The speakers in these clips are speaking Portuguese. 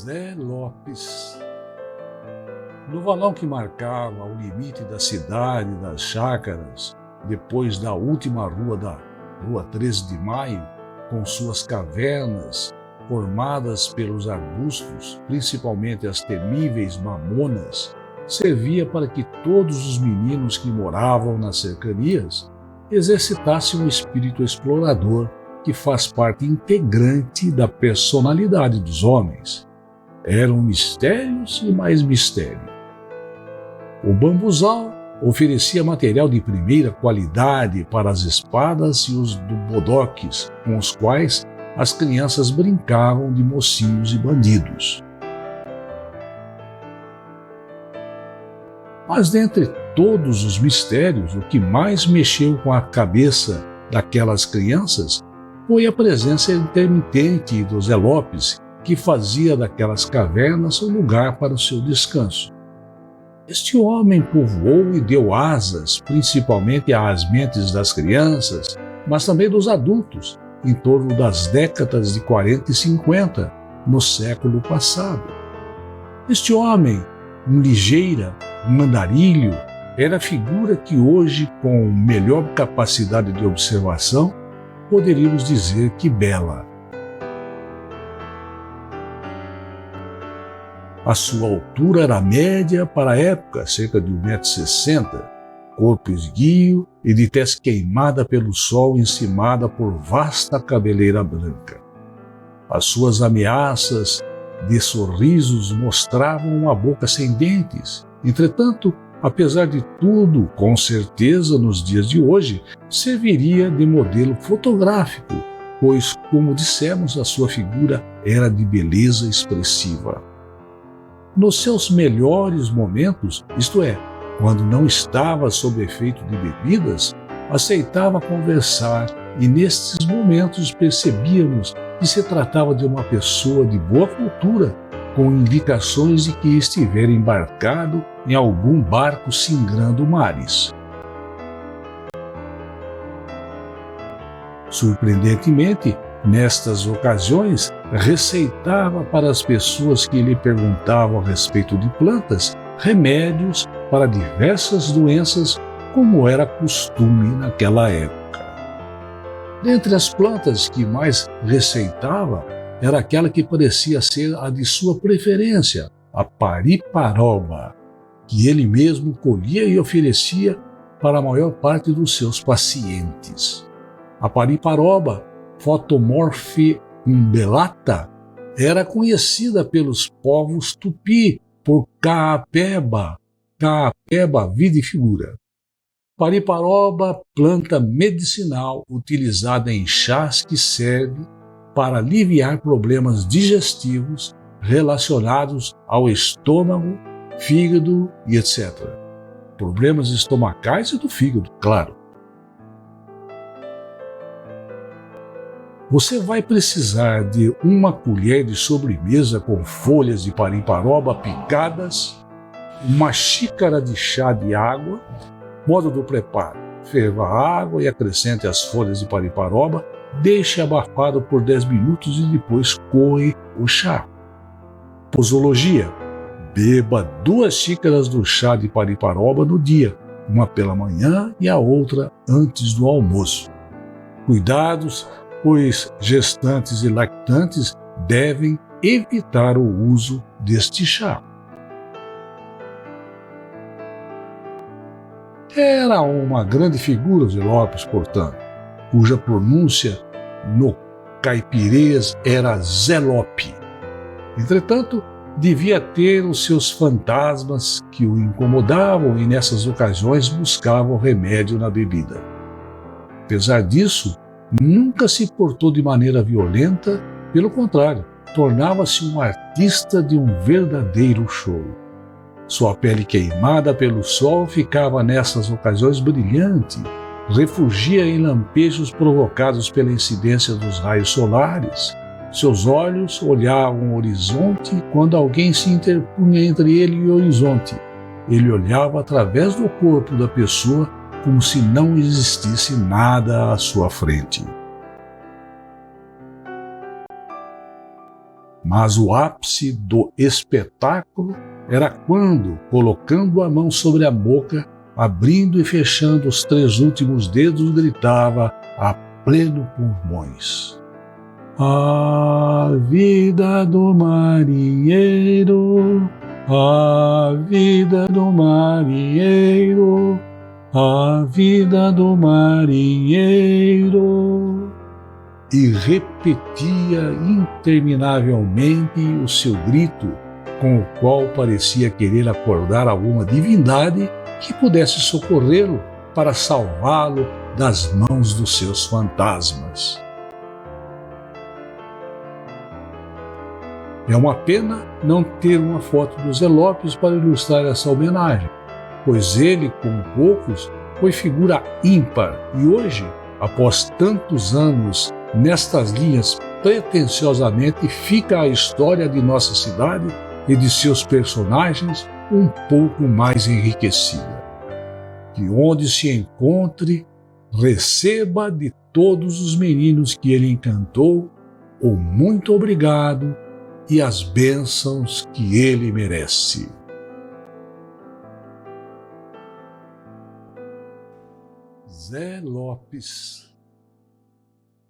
Zé Lopes. No valão que marcava o limite da cidade das chácaras, depois da última rua da Rua 13 de Maio, com suas cavernas formadas pelos arbustos, principalmente as temíveis mamonas, servia para que todos os meninos que moravam nas cercanias exercitassem o espírito explorador que faz parte integrante da personalidade dos homens. Eram mistérios e mais mistério. O bambuzal oferecia material de primeira qualidade para as espadas e os bodoques com os quais as crianças brincavam de mocinhos e bandidos. Mas dentre todos os mistérios, o que mais mexeu com a cabeça daquelas crianças foi a presença intermitente do Zé Lopes, que fazia daquelas cavernas um lugar para o seu descanso. Este homem povoou e deu asas, principalmente às mentes das crianças, mas também dos adultos, em torno das décadas de 40 e 50, no século passado. Este homem, um ligeira, um andarilho, era a figura que hoje, com melhor capacidade de observação, poderíamos dizer que bela. A sua altura era média para a época, cerca de 1,60 m, corpo esguio e de tez queimada pelo sol encimada por vasta cabeleira branca. As suas ameaças de sorrisos mostravam uma boca sem dentes. Entretanto, apesar de tudo, com certeza nos dias de hoje, serviria de modelo fotográfico, pois, como dissemos, a sua figura era de beleza expressiva. Nos seus melhores momentos, isto é, quando não estava sob efeito de bebidas, aceitava conversar e nestes momentos percebíamos que se tratava de uma pessoa de boa cultura, com indicações de que estivera embarcado em algum barco singrando mares. Surpreendentemente, nestas ocasiões, receitava para as pessoas que lhe perguntavam a respeito de plantas remédios para diversas doenças, como era costume naquela época. Dentre as plantas que mais receitava, era aquela que parecia ser a de sua preferência, a pariparoba, que ele mesmo colhia e oferecia para a maior parte dos seus pacientes. A pariparoba, Photomorphe umbellata, era conhecida pelos povos tupi por caapeba vidifigura. Pariparoba, planta medicinal utilizada em chás que serve para aliviar problemas digestivos relacionados ao estômago, fígado e etc. Problemas estomacais e do fígado, claro. Você vai precisar de uma colher de sobremesa com folhas de pariparoba picadas, uma xícara de chá de água. Modo do preparo: ferva a água e acrescente as folhas de pariparoba, deixe abafado por 10 minutos e depois coe o chá. Posologia: beba 2 xícaras do chá de pariparoba no dia, uma pela manhã e a outra antes do almoço. Cuidados, pois gestantes e lactantes devem evitar o uso deste chá. Era uma grande figura de Lopes, portanto, cuja pronúncia no caipirês era Zé Lope. Entretanto, devia ter os seus fantasmas que o incomodavam e nessas ocasiões buscavam remédio na bebida. Apesar disso, nunca se portou de maneira violenta, pelo contrário, tornava-se um artista de um verdadeiro show. Sua pele queimada pelo sol ficava nessas ocasiões brilhante, refugia em lampejos provocados pela incidência dos raios solares. Seus olhos olhavam o horizonte quando alguém se interpunha entre ele e o horizonte. Ele olhava através do corpo da pessoa como se não existisse nada à sua frente. Mas o ápice do espetáculo era quando, colocando a mão sobre a boca, abrindo e fechando os 3 últimos dedos, gritava a pleno pulmões: "A vida do marinheiro, a vida do marinheiro, a vida do marinheiro." E repetia interminavelmente o seu grito, com o qual parecia querer acordar alguma divindade que pudesse socorrê-lo para salvá-lo das mãos dos seus fantasmas. É uma pena não ter uma foto do Zé Lopes para ilustrar essa homenagem, pois ele, como poucos, foi figura ímpar e hoje, após tantos anos nestas linhas, pretensiosamente fica a história de nossa cidade e de seus personagens um pouco mais enriquecida. Que onde se encontre, receba de todos os meninos que ele encantou o muito obrigado e as bênçãos que ele merece. Zé Lopes.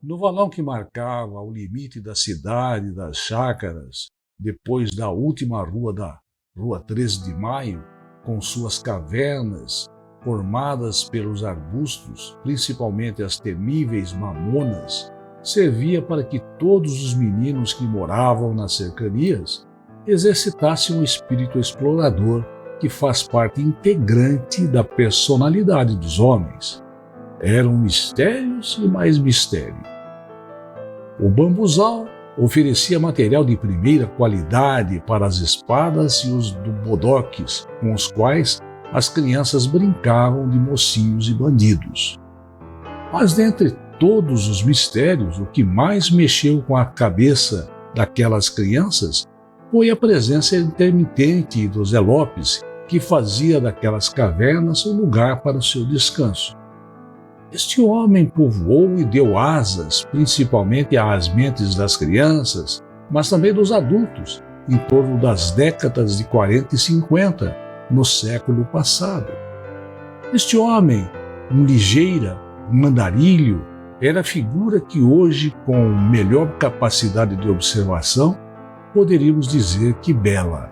No valão que marcava o limite da cidade das chácaras, depois da última rua da Rua 13 de Maio, com suas cavernas formadas pelos arbustos, principalmente as temíveis mamonas, servia para que todos os meninos que moravam nas cercanias exercitassem um espírito explorador que faz parte integrante da personalidade dos homens. Eram mistérios e mais mistério. O bambuzal oferecia material de primeira qualidade para as espadas e os bodoques com os quais as crianças brincavam de mocinhos e bandidos. Mas dentre todos os mistérios, o que mais mexeu com a cabeça daquelas crianças foi a presença intermitente do Zé Lopes, que fazia daquelas cavernas um lugar para o seu descanso. Este homem povoou e deu asas, principalmente às mentes das crianças, mas também dos adultos, em torno das décadas de 40 e 50, no século passado. Este homem, um ligeira, um andarilho, era a figura que hoje, com melhor capacidade de observação, poderíamos dizer que bela.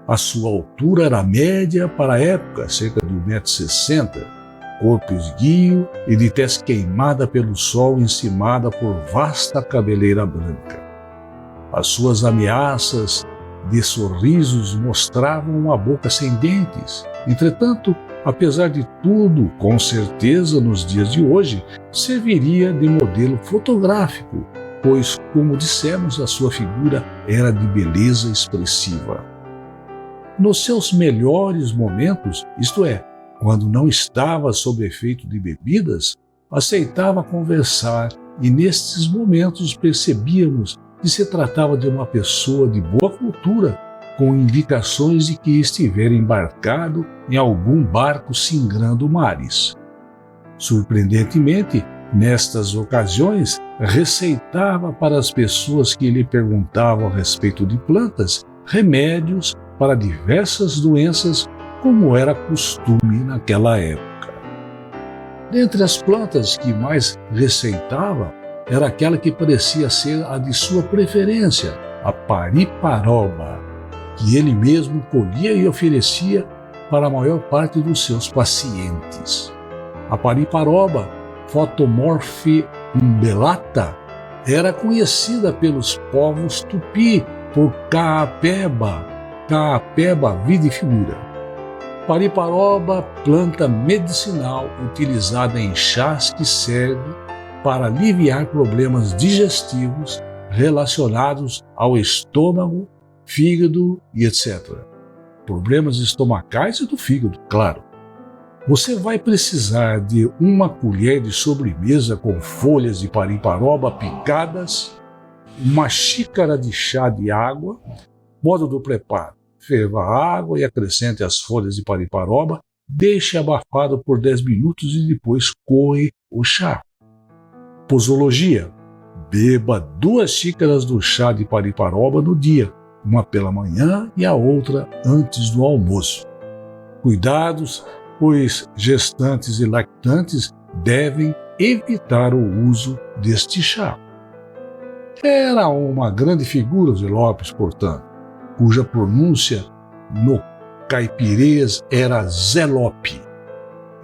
A sua altura era média para a época, cerca de 1,60 m, corpo esguio e de tez queimada pelo sol encimada por vasta cabeleira branca. As suas ameaças de sorrisos mostravam uma boca sem dentes. Entretanto, apesar de tudo, com certeza nos dias de hoje, serviria de modelo fotográfico, pois, como dissemos, a sua figura era de beleza expressiva. Nos seus melhores momentos, isto é, quando não estava sob efeito de bebidas, aceitava conversar e nestes momentos percebíamos que se tratava de uma pessoa de boa cultura, com indicações de que estivera embarcado em algum barco singrando mares. Surpreendentemente, nestas ocasiões, receitava para as pessoas que lhe perguntavam a respeito de plantas remédios para diversas doenças, como era costume naquela época. Dentre as plantas que mais receitava, era aquela que parecia ser a de sua preferência, a pariparoba, que ele mesmo colhia e oferecia para a maior parte dos seus pacientes. A pariparoba, Photomorphe umbellata, era conhecida pelos povos tupi por caapeba vidifigura. Pariparoba, planta medicinal utilizada em chás que serve para aliviar problemas digestivos relacionados ao estômago, fígado e etc. Problemas estomacais e do fígado, claro. Você vai precisar de uma colher de sobremesa com folhas de pariparoba picadas, uma xícara de chá de água. Modo do preparo: ferva a água e acrescente as folhas de pariparoba, deixe abafado por 10 minutos e depois coe o chá. Posologia: Beba 2 xícaras do chá de pariparoba no dia, uma pela manhã e a outra antes do almoço. Cuidados, pois gestantes e lactantes devem evitar o uso deste chá. Era uma grande figura Zé Lopes, portanto, cuja pronúncia no caipirês era Zelope.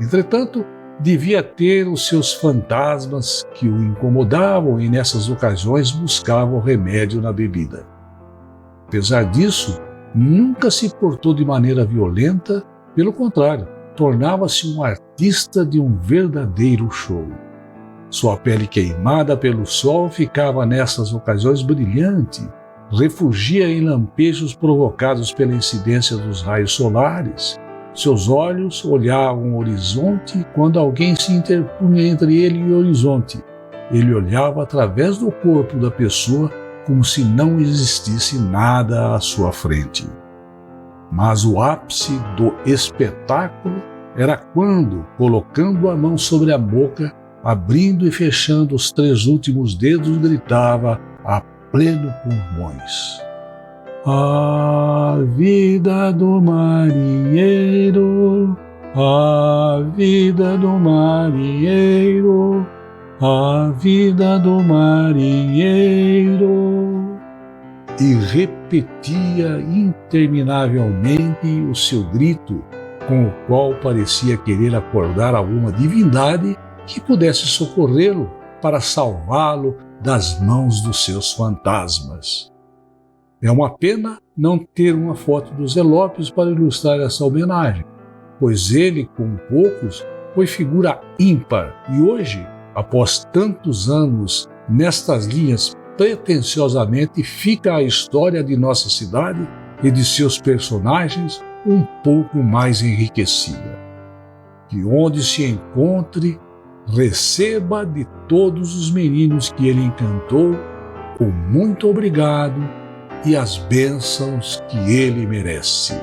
Entretanto, devia ter os seus fantasmas que o incomodavam e nessas ocasiões buscavam remédio na bebida. Apesar disso, nunca se portou de maneira violenta, pelo contrário, tornava-se um artista de um verdadeiro show. Sua pele queimada pelo sol ficava nessas ocasiões brilhante, refugia em lampejos provocados pela incidência dos raios solares. Seus olhos olhavam o horizonte quando alguém se interpunha entre ele e o horizonte. Ele olhava através do corpo da pessoa como se não existisse nada à sua frente. Mas o ápice do espetáculo era quando, colocando a mão sobre a boca, abrindo e fechando os 3 últimos dedos, gritava a pleno pulmões: "A vida do marinheiro, a vida do marinheiro, a vida do marinheiro", e repetia interminavelmente o seu grito, com o qual parecia querer acordar alguma divindade que pudesse socorrê-lo para salvá-lo das mãos dos seus fantasmas. É uma pena não ter uma foto do Zé Lopes para ilustrar essa homenagem, pois ele, como poucos, foi figura ímpar e hoje, após tantos anos nestas linhas, pretensiosamente fica a história de nossa cidade e de seus personagens um pouco mais enriquecida. Que onde se encontre, receba de todos os meninos que ele encantou o muito obrigado e as bênçãos que ele merece.